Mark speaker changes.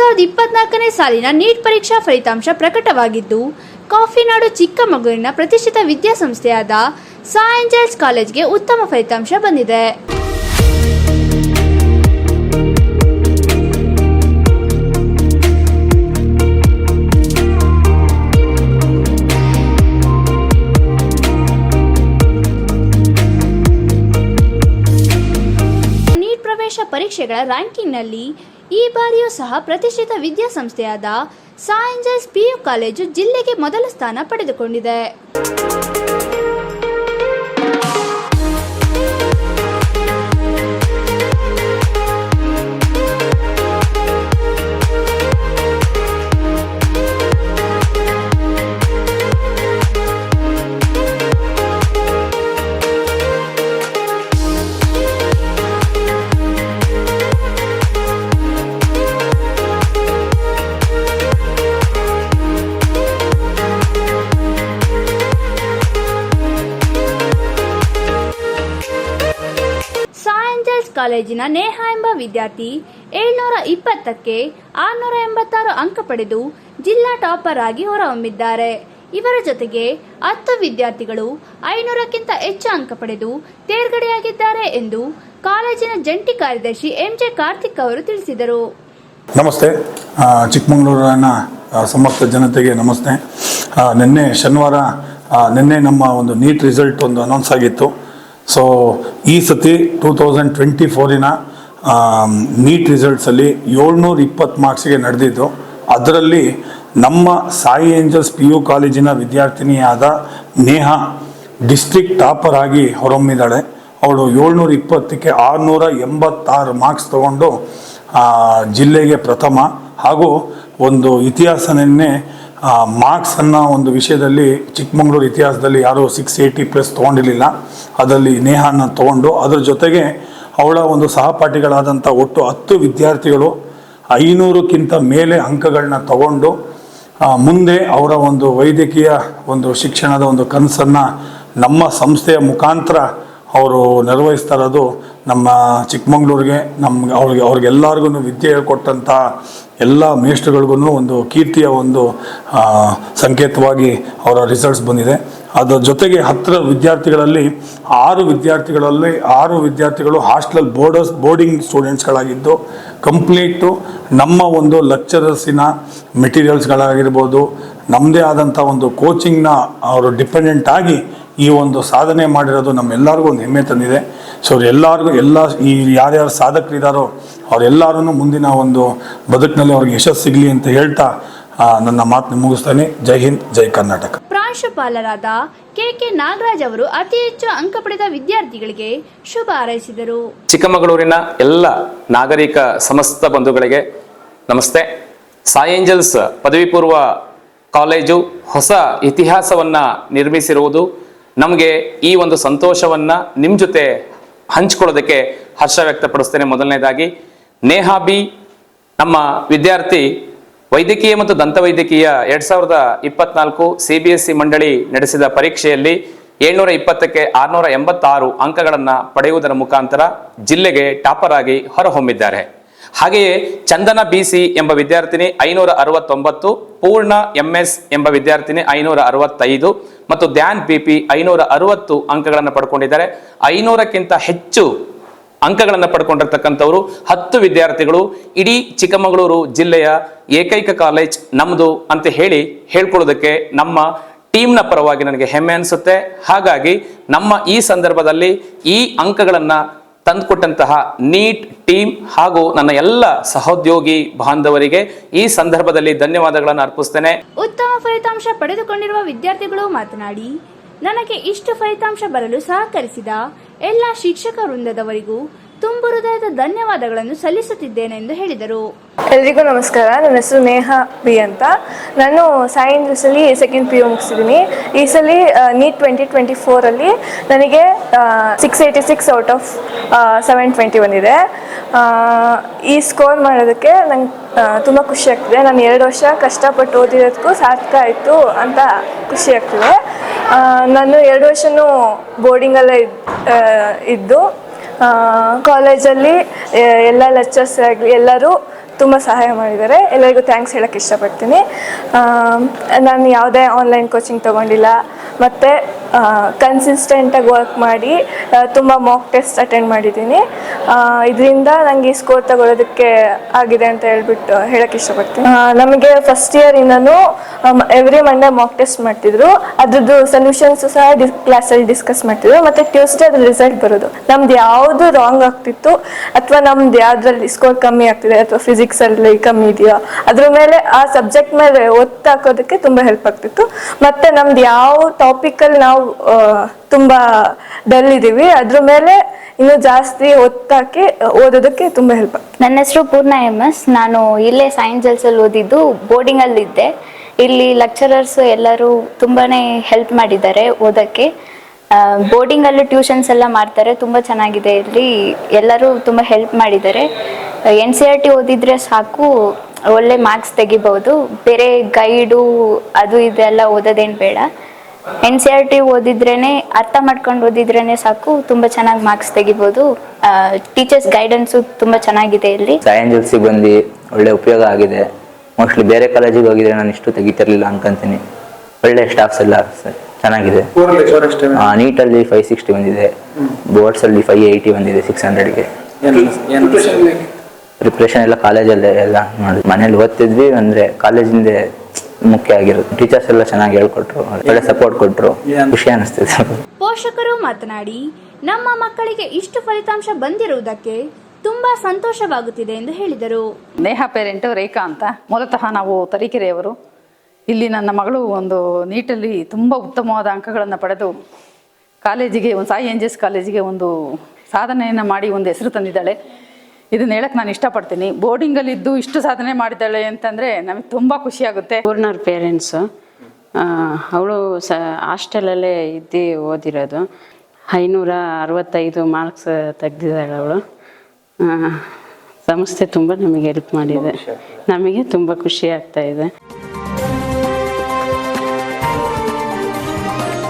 Speaker 1: 2024ನೇ ಸಾಲಿನ ನೀಟ್ ಪರೀಕ್ಷಾ ಫಲಿತಾಂಶ ಪ್ರಕಟವಾಗಿದ್ದು, ಕಾಫಿನಾಡು ಚಿಕ್ಕಮಗಳೂರಿನ ಪ್ರತಿಷ್ಠಿತ ವಿದ್ಯಾಸಂಸ್ಥೆಯಾದ ಸಾ ಏಂಜಲ್ಸ್ ಕಾಲೇಜ್ಗೆ ಉತ್ತಮ ಫಲಿತಾಂಶ ಬಂದಿದೆ. ನೀಟ್ ಪ್ರವೇಶ ಪರೀಕ್ಷೆಗಳ ರ್ಯಾಂಕಿಂಗ್ನಲ್ಲಿ ಈ ಬಾರಿಯೂ ಸಹ ಪ್ರತಿಷ್ಠಿತ ವಿದ್ಯಾಸಂಸ್ಥೆಯಾದ ಸಾ ಏಂಜಲ್ಸ್ ಪಿಯು ಕಾಲೇಜು ಜಿಲ್ಲೆಗೆ ಮೊದಲ ಸ್ಥಾನ ಪಡೆದುಕೊಂಡಿದೆ. ಕಾಲೇಜಿನ ನೇಹಾ ಎಂಬ ವಿದ್ಯಾರ್ಥಿ 720ಕ್ಕೆ 686 ಅಂಕ ಪಡೆದು ಜಿಲ್ಲಾ ಟಾಪರ್ ಆಗಿ ಹೊರಹೊಮ್ಮಿದ್ದಾರೆ. ಇವರ ಜೊತೆಗೆ 10 ವಿದ್ಯಾರ್ಥಿಗಳು 500ಕ್ಕಿಂತ ಹೆಚ್ಚು ಅಂಕ ಪಡೆದು ತೇರ್ಗಡೆಯಾಗಿದ್ದಾರೆ ಎಂದು ಕಾಲೇಜಿನ ಜಂಟಿ ಕಾರ್ಯದರ್ಶಿ ಎಂಜೆ ಕಾರ್ತಿಕ್ ಅವರು ತಿಳಿಸಿದರು.
Speaker 2: ನಮಸ್ತೆ. ಚಿಕ್ಕಮಗಳೂರಿನ ಸಮಸ್ತ ಜನತೆಗೆ ನಮಸ್ತೆ. ನಿನ್ನೆ ಶನಿವಾರ ನಮ್ಮ ಒಂದು ನೀಟ್ ರಿಸಲ್ಟ್ ಒಂದು ಅನೌನ್ಸ್ ಆಗಿತ್ತು. ಸೊ ಈ ಸತಿ 2024ನ ನೀಟ್ ರಿಸಲ್ಟ್ಸಲ್ಲಿ 720 ಮಾರ್ಕ್ಸಿಗೆ ನಡೆದಿದ್ದು. ಅದರಲ್ಲಿ ನಮ್ಮ ಸಾಯಿ ಏಂಜಲ್ಸ್ ಪಿ ಯು ಕಾಲೇಜಿನ ವಿದ್ಯಾರ್ಥಿನಿಯಾದ ನೇಹಾ ಡಿಸ್ಟ್ರಿಕ್ಟ್ ಟಾಪರ್ ಆಗಿ ಹೊರಹೊಮ್ಮಿದ್ದಾಳೆ. ಅವಳು 720ಕ್ಕೆ 686 ಮಾರ್ಕ್ಸ್ ತಗೊಂಡು ಜಿಲ್ಲೆಗೆ ಪ್ರಥಮ. ಹಾಗೂ ಒಂದು ಇತಿಹಾಸನೇ ಮಾರ್ಕ್ಸ್ ಅನ್ನೋ ಒಂದು ವಿಷಯದಲ್ಲಿ ಚಿಕ್ಕಮಗಳೂರು ಇತಿಹಾಸದಲ್ಲಿ ಯಾರೂ 680+ ತೊಗೊಂಡಿರಲಿಲ್ಲ. ಅದರಲ್ಲಿ ನೇಹಾನ ತೊಗೊಂಡು ಅದರ ಜೊತೆಗೆ ಅವಳ ಒಂದು ಸಹಪಾಠಿಗಳಾದಂಥ ಒಟ್ಟು 10 ವಿದ್ಯಾರ್ಥಿಗಳು 500ಕ್ಕಿಂತ ಮೇಲೆ ಅಂಕಗಳನ್ನ ತಗೊಂಡು ಮುಂದೆ ಅವರ ಒಂದು ವೈದ್ಯಕೀಯ ಒಂದು ಶಿಕ್ಷಣದ ಒಂದು ಕನಸನ್ನು ನಮ್ಮ ಸಂಸ್ಥೆಯ ಮುಖಾಂತರ ಅವರು ನಿರ್ವಹಿಸ್ತಾ ಇರೋದು. ನಮ್ಮ ಚಿಕ್ಕಮಗಳೂರಿಗೆ ಅವ್ರಿಗೆಲ್ಲರಿಗೂ ವಿದ್ಯೆ ಹೇಳ್ಕೊಟ್ಟಂಥ ಎಲ್ಲ ಮೇಷ್ಟ್ರುಗಳಿಗೂ ಒಂದು ಕೀರ್ತಿಯ ಒಂದು ಸಂಕೇತವಾಗಿ ಅವರ ರಿಸಲ್ಟ್ಸ್ ಬಂದಿದೆ. ಅದರ ಜೊತೆಗೆ 10 ವಿದ್ಯಾರ್ಥಿಗಳಲ್ಲಿ 6 ವಿದ್ಯಾರ್ಥಿಗಳು ಹಾಸ್ಟೆಲ್ ಬೋರ್ಡಿಂಗ್ ಸ್ಟೂಡೆಂಟ್ಸ್ಗಳಾಗಿದ್ದು ಕಂಪ್ಲೀಟು ನಮ್ಮ ಒಂದು ಲೆಕ್ಚರರ್ಸಿನ ಮೆಟೀರಿಯಲ್ಸ್ಗಳಾಗಿರ್ಬೋದು, ನಮ್ಮದೇ ಆದಂಥ ಒಂದು ಕೋಚಿಂಗ್ನ ಅವರು ಡಿಪೆಂಡೆಂಟ್ ಆಗಿ ಈ ಒಂದು ಸಾಧನೆ ಮಾಡಿರೋದು ನಮ್ಮೆಲ್ಲರಿಗೂ ಒಂದು ಹೆಮ್ಮೆ ತಂದಿದೆ. ಸೊ ಈ ಯಾರ್ಯಾರು ಸಾಧಕರಿದ್ದಾರೋ ಅವರೆಲ್ಲರೂ ಮುಂದಿನ ಒಂದು ಬದುಕಿನಲ್ಲಿ ಅವ್ರಿಗೆ ಯಶಸ್ಸು ಸಿಗಲಿ ಅಂತ ಹೇಳ್ತಾ ನನ್ನ ಮಾತನ್ನು ಮುಗಿಸ್ತಾನೆ. ಜೈ ಹಿಂದ್, ಜೈ ಕರ್ನಾಟಕ.
Speaker 1: ಪ್ರಾಂಶುಪಾಲರಾದ ಕೆ ನಾಗರಾಜ್ ಅವರು ಅತಿ ಹೆಚ್ಚು ಅಂಕ ಪಡೆದ ವಿದ್ಯಾರ್ಥಿಗಳಿಗೆ ಶುಭ ಹಾರೈಸಿದರು.
Speaker 3: ಚಿಕ್ಕಮಗಳೂರಿನ ಎಲ್ಲ ನಾಗರಿಕ ಸಮಸ್ತ ಬಂಧುಗಳಿಗೆ ನಮಸ್ತೆ. ಸಾಯಿ ಏಂಜಲ್ಸ್ ಪದವಿ ಪೂರ್ವ ಕಾಲೇಜು ಹೊಸ ಇತಿಹಾಸವನ್ನ ನಿರ್ಮಿಸಿರುವುದು ನಮಗೆ ಈ ಒಂದು ಸಂತೋಷವನ್ನ ನಿಮ್ಮ ಜೊತೆ ಹಂಚಿಕೊಳ್ಳೋದಕ್ಕೆ ಹರ್ಷ ವ್ಯಕ್ತಪಡಿಸ್ತೇನೆ. ಮೊದಲನೇದಾಗಿ ನೇಹಾ ಬಿ ನಮ್ಮ ವಿದ್ಯಾರ್ಥಿ ವೈದ್ಯಕೀಯ ಮತ್ತು ದಂತವೈದ್ಯಕೀಯ 2024 CBSE ಮಂಡಳಿ ನಡೆಸಿದ ಪರೀಕ್ಷೆಯಲ್ಲಿ 720ಕ್ಕೆ 686 ಅಂಕಗಳನ್ನು ಪಡೆಯುವುದರ ಮುಖಾಂತರ ಜಿಲ್ಲೆಗೆ ಟಾಪರ್ ಆಗಿ ಹೊರಹೊಮ್ಮಿದ್ದಾರೆ. ಹಾಗೆಯೇ ಚಂದನ BC ಎಂಬ ವಿದ್ಯಾರ್ಥಿನಿ 569, ಪೂರ್ಣ MS ಎಂಬ ವಿದ್ಯಾರ್ಥಿನಿ 565 ಮತ್ತು ಧ್ಯಾನ್ BP 560 ಅಂಕಗಳನ್ನು ಪಡ್ಕೊಂಡಿದ್ದಾರೆ. 500ಕ್ಕಿಂತ ಹೆಚ್ಚು ಅಂಕಗಳನ್ನು ಪಡ್ಕೊಂಡಿರ್ತಕ್ಕಂಥವರು 10 ವಿದ್ಯಾರ್ಥಿಗಳು ಇಡೀ ಚಿಕ್ಕಮಗಳೂರು ಜಿಲ್ಲೆಯ ಏಕೈಕ ಕಾಲೇಜ್ ನಮ್ಮದು ಅಂತ ಹೇಳ್ಕೊಳ್ಳೋದಕ್ಕೆ ನಮ್ಮ ಟೀಮ್ನ ಪರವಾಗಿ ನನಗೆ ಹೆಮ್ಮೆ ಅನಿಸುತ್ತೆ. ಹಾಗಾಗಿ ನಮ್ಮ ಈ ಸಂದರ್ಭದಲ್ಲಿ ಈ ಅಂಕಗಳನ್ನು ತಂದುಕೊಟ್ಟಂತಹ ನೀಟ್ ಟೀಮ್ ಹಾಗೂ ನನ್ನ ಎಲ್ಲ ಸಹೋದ್ಯೋಗಿ ಬಾಂಧವರಿಗೆ ಈ ಸಂದರ್ಭದಲ್ಲಿ ಧನ್ಯವಾದಗಳನ್ನು ಅರ್ಪಿಸ್ತೇನೆ.
Speaker 1: ಉತ್ತಮ ಫಲಿತಾಂಶ ಪಡೆದುಕೊಂಡಿರುವ ವಿದ್ಯಾರ್ಥಿಗಳು ಮಾತನಾಡಿ, ನನಗೆ ಇಷ್ಟು ಫಲಿತಾಂಶ ಬರಲು ಸಹಕರಿಸಿದ ಎಲ್ಲ ಶಿಕ್ಷಕ ವೃಂದದವರಿಗೂ ತುಂಬು ಹೃದಯದ ಧನ್ಯವಾದಗಳನ್ನು ಸಲ್ಲಿಸುತ್ತಿದ್ದೇನೆ ಎಂದು ಹೇಳಿದರು.
Speaker 4: ಎಲ್ರಿಗೂ ನಮಸ್ಕಾರ. ನನ್ನ ಹೆಸರು ನೇಹಾ ಬಿ ಅಂತ. ನಾನು ಸಾಯಿ ಏಂಜಲ್ಸಲ್ಲಿ ಸೆಕೆಂಡ್ PU ಮುಗಿಸಿದ್ದೀನಿ. ಈ ಸಲ ನೀಟ್ 2024ಅಲ್ಲಿ ನನಗೆ 686 ಔಟ್ ಆಫ್ 720 ಬಂದಿದೆ. ಈ ಸ್ಕೋರ್ ಮಾಡೋದಕ್ಕೆ ನಂಗೆ ತುಂಬ ಖುಷಿ ಆಗ್ತಿದೆ. ನಾನು 2 ವರ್ಷ ಕಷ್ಟಪಟ್ಟು ಓದಿರೋದಕ್ಕೂ ಸಾರ್ಥಕ ಆಯಿತು ಅಂತ ಖುಷಿ ಆಗ್ತಿದೆ. ನಾನು 2 ವರ್ಷನೂ ಬೋರ್ಡಿಂಗಲ್ಲೇ ಇದ್ದು ಕಾಲೇಜಲ್ಲಿ ಎಲ್ಲ ಲೆಕ್ಚರ್ಸ್ ಆಗಲಿ ಎಲ್ಲರೂ ತುಂಬ ಸಹಾಯ ಮಾಡಿದ್ದಾರೆ. ಎಲ್ಲರಿಗೂ ಥ್ಯಾಂಕ್ಸ್ ಹೇಳೋಕ್ಕೆ ಇಷ್ಟಪಡ್ತೀನಿ. ನಾನು ಯಾವುದೇ ಆನ್ಲೈನ್ ಕೋಚಿಂಗ್ ತೊಗೊಂಡಿಲ್ಲ ಮತ್ತು ಕನ್ಸಿಸ್ಟೆಂಟಾಗಿ ವರ್ಕ್ ಮಾಡಿ ತುಂಬ ಮಾಕ್ ಟೆಸ್ಟ್ ಅಟೆಂಡ್ ಮಾಡಿದ್ದೀನಿ. ಇದರಿಂದ ನನಗೆ ಸ್ಕೋರ್ ತಗೊಳ್ಳೋದಕ್ಕೆ ಆಗಿದೆ ಅಂತ ಹೇಳೋಕ್ಕೆ ಇಷ್ಟಪಡ್ತೀನಿ. ನಮಗೆ ಫಸ್ಟ್ ಇಯರಿಂದನೂ ಎವ್ರಿ ಮಂಡೇ ಮಾಕ್ ಟೆಸ್ಟ್ ಮಾಡ್ತಿದ್ರು. ಅದ್ರದ್ದು ಸೊಲ್ಯೂಷನ್ಸು ಸಹ ಕ್ಲಾಸಲ್ಲಿ ಡಿಸ್ಕಸ್ ಮಾಡ್ತಿದ್ರು. ಮತ್ತು ಟ್ಯೂಸ್ಡೇ ಅದ್ರ ರಿಸಲ್ಟ್ ಬರೋದು. ನಮ್ದು ಯಾವುದು ರಾಂಗ್ ಆಗ್ತಿತ್ತು ಅಥವಾ ನಮ್ದು ಯಾವುದ್ರಲ್ಲಿ ಸ್ಕೋರ್ ಕಮ್ಮಿ ಆಗ್ತಿದೆ ಅಥವಾ ಫಿಸಿಕ್ಸಲ್ಲಿ ಕಮ್ಮಿ ಇದೆಯಾ ಅದ್ರ ಮೇಲೆ ಆ ಸಬ್ಜೆಕ್ಟ್ ಮೇಲೆ ಒತ್ತು ಹಾಕೋದಕ್ಕೆ ತುಂಬ ಹೆಲ್ಪ್ ಆಗ್ತಿತ್ತು. ಮತ್ತು ನಮ್ದು ಯಾವ ಟಾಪಿಕಲ್ಲಿ ನಾವು ತುಂಬ ಡಲ್ ಇದ್ದೀವಿ ಅದ್ರ ಮೇಲೆ ಇನ್ನೂ ಜಾಸ್ತಿ ಒತ್ತಾಕಿ ಓದೋದಕ್ಕೆ ತುಂಬ ಹೆಲ್ಪ್ ಆಗ್ತದೆ.
Speaker 5: ನನ್ನ ಹೆಸರು ಪೂರ್ಣ MS. ನಾನು ಇಲ್ಲೇ ಸೈನ್ಸಲ್ಲಿ ಓದಿದ್ದು, ಬೋರ್ಡಿಂಗಲ್ಲಿದ್ದೆ. ಇಲ್ಲಿ ಲೆಕ್ಚರರ್ಸ್ ಎಲ್ಲರೂ ತುಂಬಾ ಹೆಲ್ಪ್ ಮಾಡಿದ್ದಾರೆ ಓದೋಕ್ಕೆ. ಬೋರ್ಡಿಂಗಲ್ಲೂ ಟ್ಯೂಷನ್ಸ್ ಎಲ್ಲ ಮಾಡ್ತಾರೆ, ತುಂಬ ಚೆನ್ನಾಗಿದೆ. ಇಲ್ಲಿ ಎಲ್ಲರೂ ತುಂಬ ಹೆಲ್ಪ್ ಮಾಡಿದ್ದಾರೆ. NCERT ಓದಿದರೆ ಸಾಕು, ಒಳ್ಳೆ ಮಾರ್ಕ್ಸ್ ತೆಗಿಬೋದು. ಬೇರೆ ಗೈಡು ಅದು ಇದೆಲ್ಲ ಓದೋದೇನು ಬೇಡ. NCERT ಓದಿದ್ರೇ, ಅರ್ಥ ಮಾಡ್ಕೊಂಡು ಓದಿದ್ರೇ ಸಾಕು, ತುಂಬ ಚೆನ್ನಾಗಿ ಮಾರ್ಕ್ಸ್ ತೆಗಿಬೋದು. ಟೀಚರ್ಸ್ ಗೈಡೆನ್ಸು ತುಂಬ ಚೆನ್ನಾಗಿದೆ ಇಲ್ಲಿ.
Speaker 6: ಸೈನ್ಸಲ್ಲಿ ಬಂದು ಒಳ್ಳೆ ಉಪಯೋಗ ಆಗಿದೆ. ಮೋಸ್ಟ್ಲಿ ಬೇರೆ ಕಾಲೇಜಿಗೆ ಹೋಗಿದ್ರೆ ನಾನು ಇಷ್ಟು ತೆಗಿತಿರ್ಲಿಲ್ಲ ಅನ್ಕೊಂತೀನಿ. ಒಳ್ಳೆ ಸ್ಟಾಫ್ಸ್ ಎಲ್ಲ ಚೆನ್ನಾಗಿದೆ. ನೀಟಲ್ಲಿ 560 ಬಂದಿದೆ, ಬೋರ್ಡ್ಸಲ್ಲಿ 580 ಬಂದಿದೆ 600ಗೆ. ಪ್ರಿಪ್ರೇಷನ್ ಎಲ್ಲ ಕಾಲೇಜಲ್ಲೇ ಎಲ್ಲ ಮಾಡಿ ಮನೇಲಿ ಓದ್ತಿದ್ವಿ. ಅಂದರೆ ಕಾಲೇಜಿಂದ ಮುಖ್ಯ ಆಗಿರೋದು. ಟೀಚರ್ಸ್ ಎಲ್ಲ ಚೆನ್ನಾಗಿ ಹೇಳ್ಕೊಟ್ರು, ಒಳ್ಳೆ ಸಪೋರ್ಟ್ ಕೊಟ್ಟರು, ಖುಷಿ ಅನಿಸ್ತಿದೆ.
Speaker 1: ಪೋಷಕರು ಮಾತನಾಡಿ, ನಮ್ಮ ಮಕ್ಕಳಿಗೆ ಇಷ್ಟು ಫಲಿತಾಂಶ ಬಂದಿರುವುದಕ್ಕೆ ತುಂಬಾ ಸಂತೋಷವಾಗುತ್ತಿದೆ ಎಂದು ಹೇಳಿದರು.
Speaker 7: ನೇಹಾ ಪೇರೆಂಟು ರೇಖಾ ಅಂತ. ಮೂಲತಃ ನಾವು ತರೀಕೆರೆಯವರು. ಇಲ್ಲಿ ನನ್ನ ಮಗಳು ಒಂದು ನೀಟಲ್ಲಿ ತುಂಬ ಉತ್ತಮವಾದ ಅಂಕಗಳನ್ನು ಪಡೆದು ಕಾಲೇಜಿಗೆ, ಒಂದು ಸಾಯಿ ಏಂಜಲ್ಸ್ ಕಾಲೇಜಿಗೆ ಒಂದು ಸಾಧನೆಯನ್ನು ಮಾಡಿ ಒಂದು ಹೆಸರು ತಂದಿದ್ದಾಳೆ. ಇದನ್ನ ಹೇಳಕ್ಕೆ ನಾನು ಇಷ್ಟಪಡ್ತೀನಿ. ಬೋರ್ಡಿಂಗಲ್ಲಿದ್ದು ಇಷ್ಟು ಸಾಧನೆ ಮಾಡಿದ್ದಾಳೆ ಅಂತಂದರೆ ನಮಗೆ ತುಂಬ ಖುಷಿಯಾಗುತ್ತೆ.
Speaker 8: ಪೂರ್ಣವ್ರ ಪೇರೆಂಟ್ಸು, ಅವಳು ಹಾಸ್ಟೆಲಲ್ಲೇ ಇದ್ದು ಓದಿರೋದು. 565 ಮಾರ್ಕ್ಸ್ ತೆಗೆದಿದ್ದಾಳೆ ಅವಳು. ಸಂಸ್ಥೆ ತುಂಬ ನಮಗೆ ಹೆಲ್ಪ್ ಮಾಡಿದೆ. ನಮಗೆ ತುಂಬ ಖುಷಿ ಆಗ್ತಾ ಇದೆ.